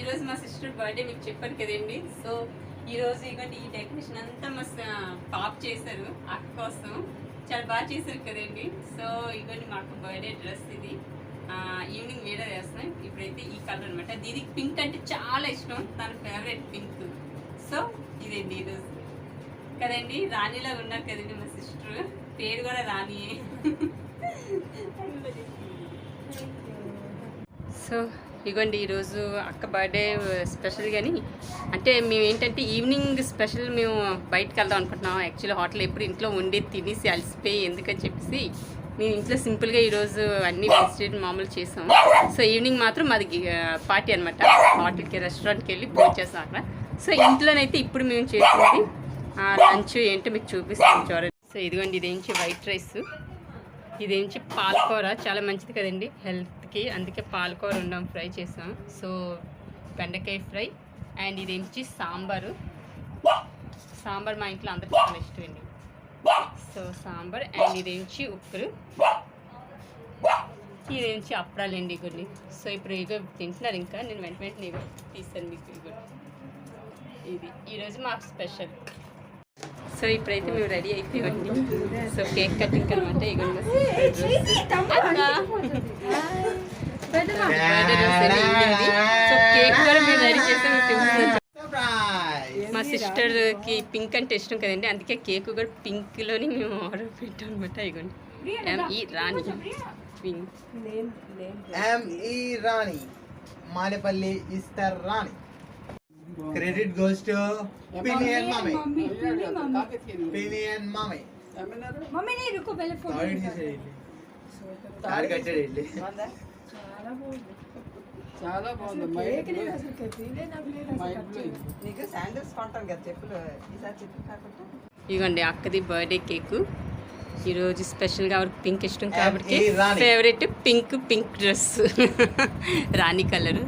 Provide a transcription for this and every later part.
ఈరోజు మా sister birthday మీకు చెప్పాను కదండి. సో ఈరోజు ఇవ్వండి ఈ డెకరేషన్ అంతా మా పాప చేశారు అక్క కోసం. చాలా బాగా చేశారు కదండి. సో ఇవ్వండి మాకు బర్త్డే డ్రెస్ ఇది. ఈవినింగ్ వేరే చేస్తాం. ఇప్పుడైతే ఈ కలర్ అనమాట. దీనికి పింక్ అంటే చాలా ఇష్టం, తన ఫేవరెట్ పింక్. సో ఇదండి ఈరోజు కదండి. రాణిలా ఉన్నారు కదండి మా సిస్టర్, పేరు కూడా రాణి. సో ఇగోండి ఈరోజు అక్క బర్త్డే స్పెషల్. కానీ అంటే మేము ఏంటంటే ఈవినింగ్ స్పెషల్ మేము బయటకు వెళ్దాం అనుకుంటున్నాం. యాక్చువల్లీ హోటల్ ఎప్పుడు ఇంట్లో వండి తినేసి అలసిపోయి ఎందుకని చెప్పేసి మేము ఇంట్లో సింపుల్గా ఈరోజు అన్ని వెజిటేరియన్ మామూలు చేసాం. సో ఈవినింగ్ మాత్రం మాది పార్టీ అనమాట. హోటల్కి రెస్టారెంట్కి వెళ్ళి భోజనం చేస్తాం అక్కడ. సో ఇంట్లోనైతే ఇప్పుడు మేము చేసింది లంచ్ ఏంటో మీకు చూపిస్తాం చూడండి. సో ఇదిగోండి ఇదేంచి వైట్ రైస్, ఇదేంచి పాలకూర, చాలా మంచిది కదండి హెల్త్కి, అందుకే పాలకూర ఉండం ఫ్రై చేసాం. సో బెండకాయ ఫ్రై, అండ్ ఇదేంచి సాంబారు. సాంబార్ మా ఇంట్లో అందరికీ చాలా ఇష్టం అండి. సో సాంబార్, అండ్ ఇదేంచి ఉప్పురు, ఇదేంచి అప్పడాలండి ఇగోండి. సో ఇప్పుడు ఇగో తింటున్నారు. ఇంకా నేను వెంటనే ఇగో తీస్తాను మీకు. ఇగో ఇది ఈరోజు మాకు స్పెషల్. సో ఇప్పుడైతే మేము రెడీ అయిపోయామండి. సో కేక్ కటింగ్ అనమాట. ఇగోండి సో కేక్ కూడా మేము రెడీ చేసాము. మా సిస్టర్కి పింక్ అంటే ఇష్టం కదండి, అందుకే కేక్ కూడా పింక్లోని మేము ఆర్డర్ పెట్టాం అనమాట. ఇగోండి ఎంఈ రాణి పింక్. ఎంఈ రాణి మాలేపల్లి ఇస్తారు రాణి. Credit goes to Pinny and Mommy. Pinny and Mommy. Mummy नहीं रुको पहले फोन तार कट्टे इडली చాలా బాగుంది. నీకు శాండిల్స్ కొంటాను కదా చెప్పులు, ఈసారి చెప్పులు కాకుండా. ఇదిగోండి అక్కది బర్త్డే కేకు. ఈరోజు స్పెషల్గా ఆవిడకి పింక్ ఇష్టం కాబట్టి ఫేవరెట్ పింక్ డ్రెస్ రాణి కలరు.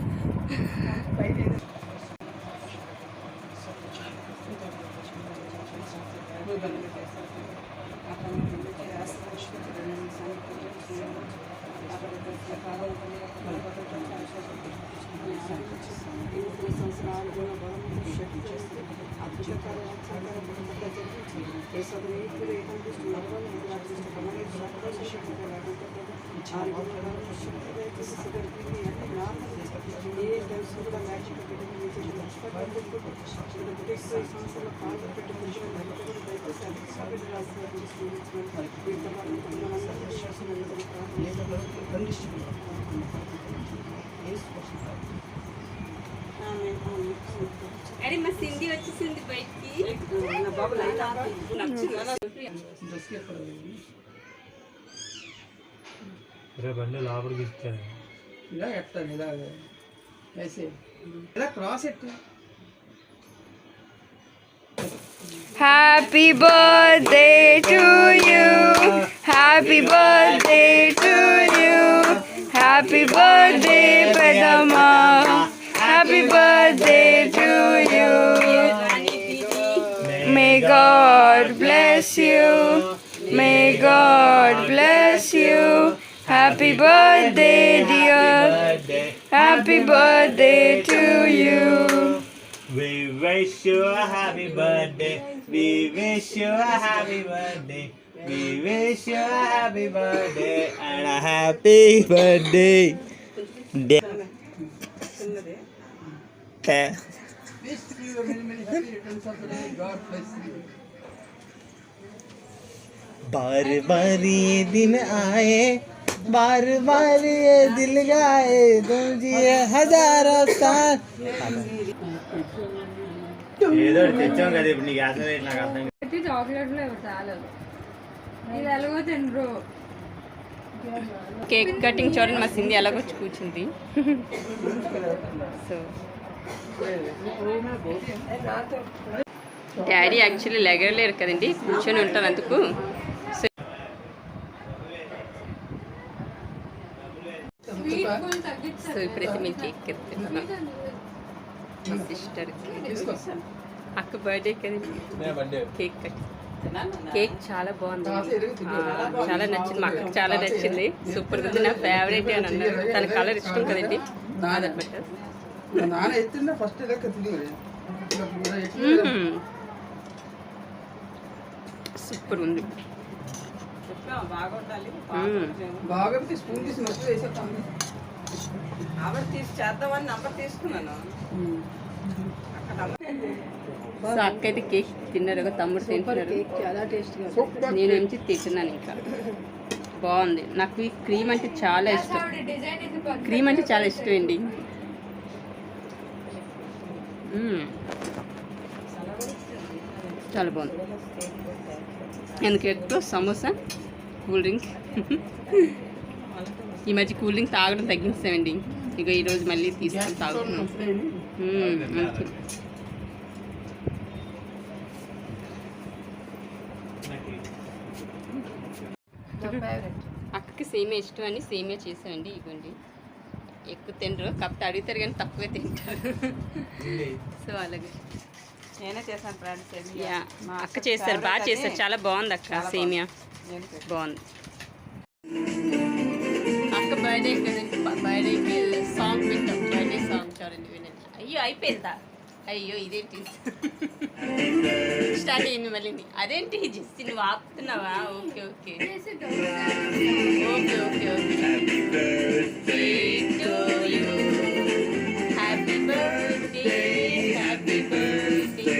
అరే మా సింధి వచ్చేసింది బయటికి. బండి లోపలికి ఇస్తాను. ఇలా ఎట్టాను, ఇలా వేసే ఇలా క్రాస్ ఎట్టు. Happy birthday to you. Happy birthday to you. Happy birthday Pedama. Happy birthday to you. May God bless you. May God bless you. Happy birthday dear. Happy birthday to you. We wish you a happy birthday. We wish you a happy birthday. We wish you a happy birthday and a happy birthday. Wish you many happy returns of the day. God bless you. बार बार ये दिन आए, बार बार ये दिल गाए, तुम जिए हजारों साल. ఏదో తెచ్చాం కదా ఇప్పుడు నీకు అసలు నాకు అర్థం కాదు. చాక్లెట్లు చాలా ఇది ఎలాగో తినరు. కేక్ కటింగ్ చూడండి మా సింధి ఎలాగో కూర్చుంది. సో డాడీ యాక్చువల్లీ లెగలేరు కదండి, కూర్చొని ఉంటారు అందుకు. సో ఇప్పుడైతే మేము కేక్ ఎత్తున్నాం మా సిస్టర్కి. అక్క బర్త్డే కదండి, కేక్ కట్. కేక్ చాలా బాగుంది, చాలా నచ్చింది, మా అక్కకి చాలా నచ్చింది, సూపర్గా ఉంది, నా ఫేవరెట్ అని అన్నారు. తన కలర్ ఇష్టం కదండి, అదనమాట. నాన్న ఎత్తుండే ఫస్ట్ లెక్క తిని సూపర్ ఉంది. చెప్పాం బాగుండాలి బాగా స్పూన్ తీసి మస్తు వేసేస్తాను. నంబర్ తీసి చేద్దామని నంబర్ తీసుకున్నాను. సో అక్క అయితే కేక్ తిన్నారు, తమ్ముడు తింటున్నారు. చాలా టేస్ట్గా నేనేంచి తింటున్నాను. ఇంకా బాగుంది. నాకు ఈ క్రీమ్ అంటే చాలా ఇష్టం. క్రీమ్ అంటే చాలా ఇష్టం అండి. చాలా బాగుంది. ఎందుకు ఎక్కువ సమోసా, కూల్ డ్రింక్. ఈ మధ్య కూల్ డ్రింక్ తాగడం తగ్గించామండి. ఇక ఈరోజు మళ్ళీ తీసుకొని తాగుతున్నాం. అంతే. అక్కకి సేమియా ఇష్టం అని సేమియా చేసామండి. ఇవ్వండి. ఎక్కువ తినరు, కాకపోతే అడుగుతారు కానీ తక్కువే తింటారు. సో అలాగే నేనే చేశాను ఫ్రెండ్స్. యా, మా అక్క చేస్తారు, బాగా చేస్తారు. చాలా బాగుంది అక్క సేమియా, బాగుంది. అక్క బర్త్డే కదండి, బర్త్డేకి సాంగ్ వింటాం. బర్త్డే సాంగ్ చూడండి, వినండి. అయ్యో అయిపోయిందా? అయ్యో ఇదేంటి స్టార్ట్ అయింది మళ్ళీ. అదేంటి జస్ట్ నువ్వు ఆపుతున్నావా? Okay okay okay okay okay. Happy birthday, happy birthday,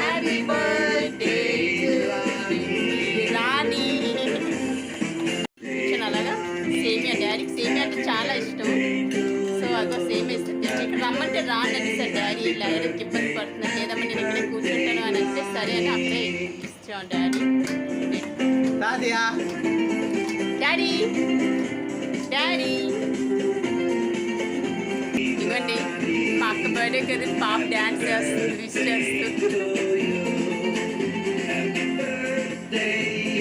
happy birthday Rani. అలాగా సేమియా, డాడీకి సేమియా అంటే చాలా ఇష్టం. సో అదో సేమియా ఇస్తుంది. ఇక్కడ రమ్మంటే రానండి సార్ డాడీ, ఇలా ఎవరికి ఇబ్బంది పడుతున్నారు, లేదమ్మా నేను ఇక్కడే కూర్చుంటాను అని అంటే సరే అని అక్కడే ఇచ్చాం డాడీ. డాడీ డాడీ ఇవ్వండి. మా అక్క బర్త్డే కదా, పాప డ్యాన్స్ చేస్తుంది, విష్ చేస్తూ.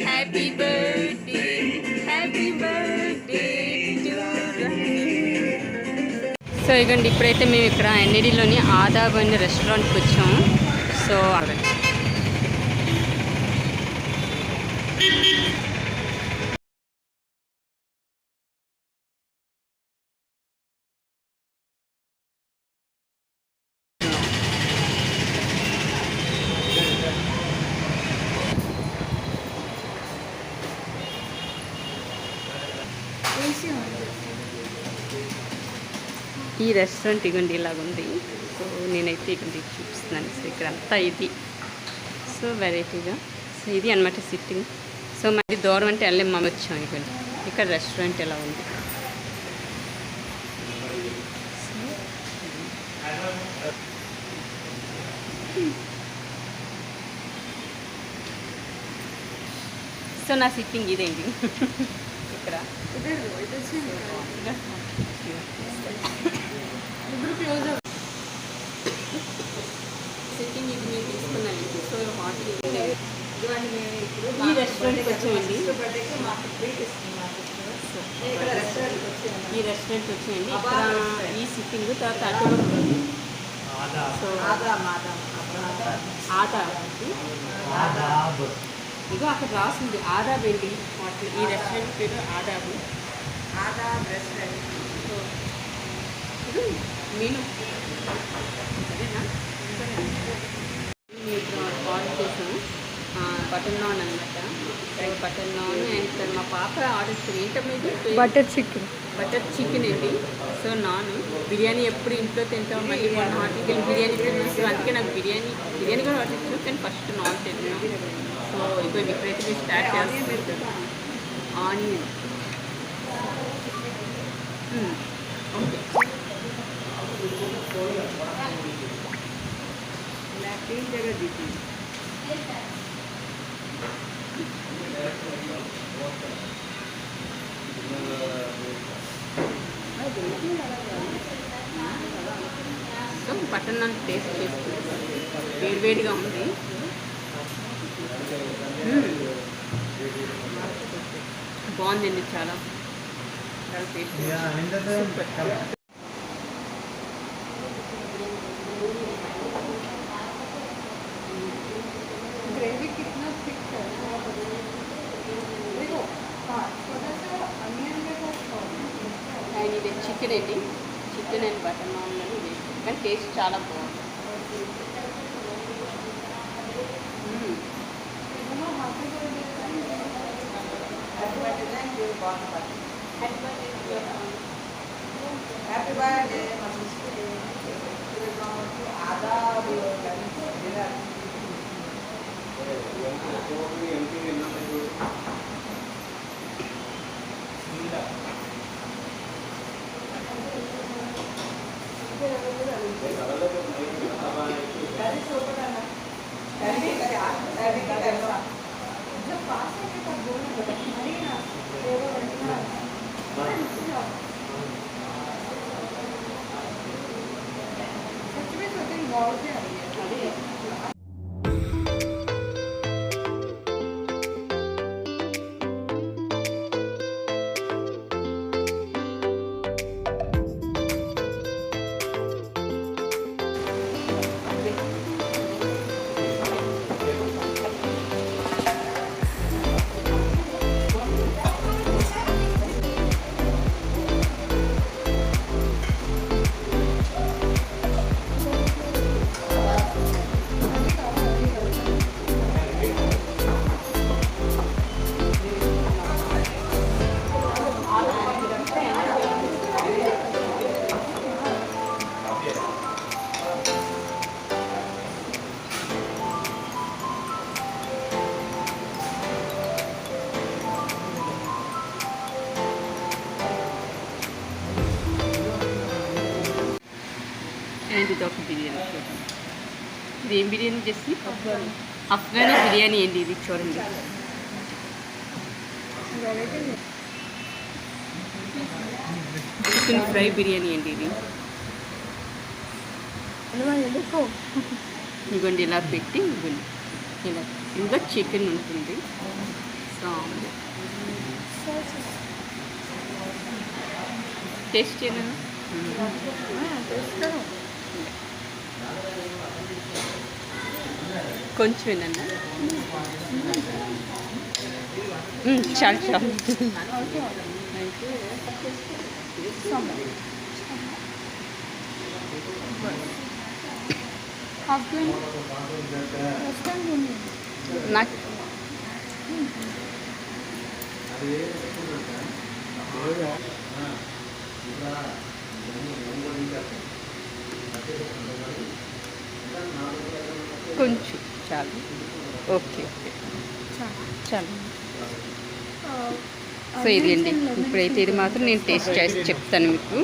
Happy birthday, happy birthday. So ఇగండి, ఇప్పుడైతే మేము ఇక్కడ ఎన్ఏడిలోని ఆదాబ్ అనే రెస్టారెంట్కి వచ్చాము. సో ఈ రెస్టారెంట్ ఇగండి ఇలాగుంది. సో నేనైతే ఇగండి చూపిస్తున్నాను. సో ఇక్కడ అంతా ఇది. సో వెరైటీగా. సో ఇది అనమాట సిట్టింగ్. సో మరి దూరం అంటే వెళ్ళి మేము వచ్చాం. ఇగండి ఇక్కడ రెస్టారెంట్ ఎలా ఉంది. సో నా సిట్టింగ్ ఇదేంటి ఇక్కడ. సిట్టింగ్ ఇది మేము తీసుకున్నాను. సో హోటల్ ఈ రెస్టారెంట్కి వచ్చామండి. ఈ రెస్టారెంట్ వచ్చాయండి. ఇక్కడ ఈ సిట్టింగ్ తర్వాత అటు సో ఆదాబ్. ఇగో అక్కడ రాసింది ఆదాబ్ అండి హోటల్. ఈ రెస్టారెంట్ పేరు ఆదాబ్. రెస్టారెంట్. సో ఇది మెనూ అదేనా. మేము ఇప్పుడు ఆర్డర్ చేసాము బటర్ నాన్ అనమాట. బటర్ నాన్ అండ్ సార్ మా పాప ఆర్డర్ ఇచ్చింది. ఏంటమ్మా ఇది? బటర్ చికెన్ అండి. సో నాన్ బిర్యానీ ఎప్పుడు ఇంట్లో తింటాం, మళ్ళీ మొన్న హోటల్కి వెళ్ళి బిర్యానీ తిన్నాం. సో అందుకే నాకు బిర్యానీ కూడా ఆర్డర్ ఇచ్చాను, కానీ ఫస్ట్ నాన్ తిన్నాం. సో ఇప్పుడు ఇప్పుడైతే మీరు స్టార్ట్ చేస్తాం. Onion okay. So butter non taste చేసుకుంటాం. వేడివేడిగా ఉంది. బాగుందండి, చాలా టేస్ట్. ग्रेवी कितना थिक है देखो अनियन देखो అండ్ ఇది చికెన్ అండి. చికెన్ అండ్ బటర్ నాన్ అని వేసి కానీ టేస్ట్ చాలా బాగుంది. హ్యాపీ బర్త్డే థ్యాంక్ యూ బాగుంది. హ్యాపీ బర్త్డే మా సిస్టర్ ఆదాబ్ కర్రీ సూపర్ అన్న కర్రీ అండ్ ఇది ఒక బిర్యానీ. ఇది ఏం బిర్యానీ చేసి అఫ్ఘానీ బిర్యానీ అండి. ఇది చూడండి. చికెన్ ఫ్రై బిర్యానీ అండి ఇది. ఇదిగోండి ఇలా పెట్టి ఇవ్వండి. ఇలా ఇందులో చికెన్ ఉంటుంది. టేస్ట్ చేయను కొంచెం ఏనన్నా చాలు చాలు. నాకు కొంచెం చాలు. ఓకే ఓకే చాలు. సో ఇది అండి. ఇప్పుడైతే ఇది మాత్రం నేను టేస్ట్ చేసి చెప్తాను మీకు.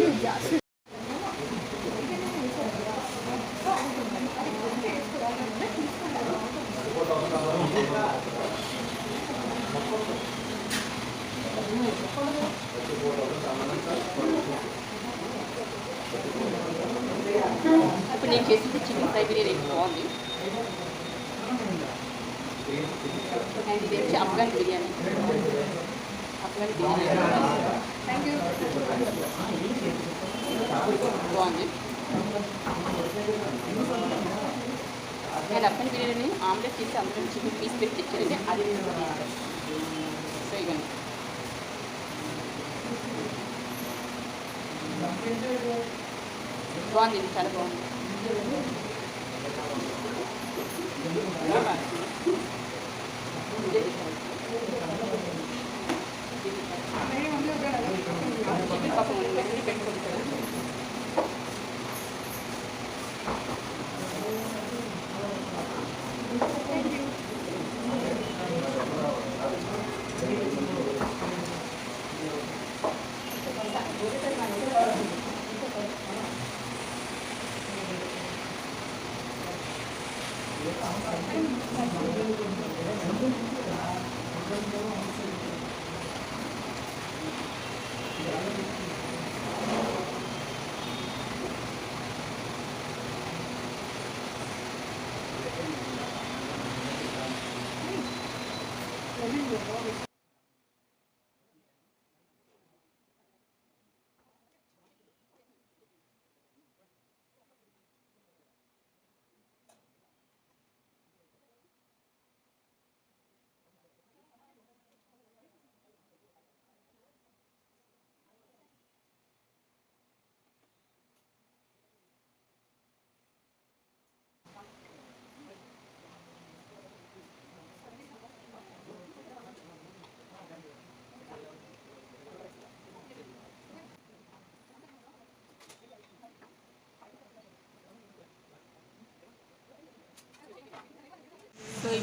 ఇప్పుడు నేను చేసింది చికెన్ ఫ్రై బిర్యానీ బాగుంది. అండ్ ఇది వచ్చి Afghan biryani. Afghan biryani thank you బాగుంది. నేను అఫ్ఘాన్ బిర్యానీ ఆమ్లెట్ చేసి అందులో చికెన్ పీస్ పెట్టి తెచ్చారండి. అది సో ఇవ్వండి. బాగుంది. ఇది చాలా బాగుంది. చికెన్ పాపం పెట్టుకుంటారు.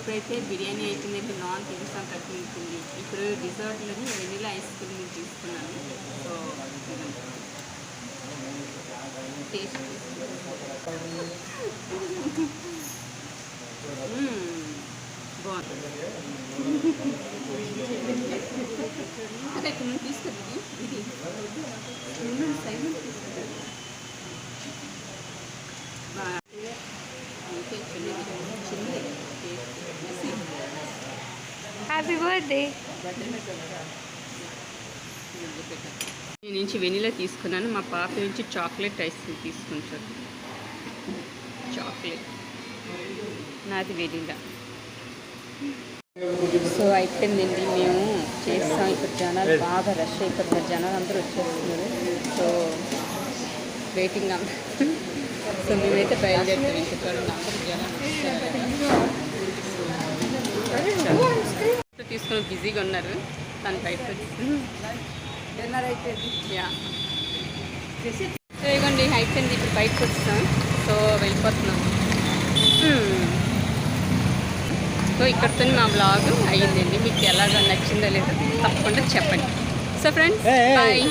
ఇప్పుడైతే బిర్యానీ అయిపోయింది, నాన్ తినేసాం కట్టింది. ఇప్పుడు డిజర్ట్లని వెనిలా ఐస్ క్రీమ్ తీసుకున్నాను. సో టేస్ట్ బాగుంది. అదే ఇక్కడ తీసుకుంది ఇది హ్యాపీ బర్త్డే. నేను నుంచి వెనిలా తీసుకున్నాను, మా పాప నుంచి చాక్లెట్ ఐస్ క్రీమ్ తీసుకుంటారు. చాక్లెట్ నాది వెనిలా. సో అయిపోయిందండి, మేము చేస్తాం. ఇప్పుడు జనాలు బాగా రష్ అయిపోతున్నారు, జనాలు అందరూ వచ్చేస్తున్నారు. సో వెయిటింగ్ సో మేమైతే బయలుదేరుతాం. ఇంకా చూడండి అందరూ జనాలు తీసుకొని బిజీగా ఉన్నారు. తను బయటకు వచ్చి డిన్నర్ అయిపోయింది. యా ఇదిగోండి అయిపోయింది, ఇప్పుడు బయటకు వచ్చాం. సో వెళ్ళిపోతున్నాం. సో ఇక్కడితో మా బ్లాగ్ అయ్యిందండి. మీకు ఎలాగ నచ్చిందో లేదో తప్పకుండా చెప్పండి. So friends bye.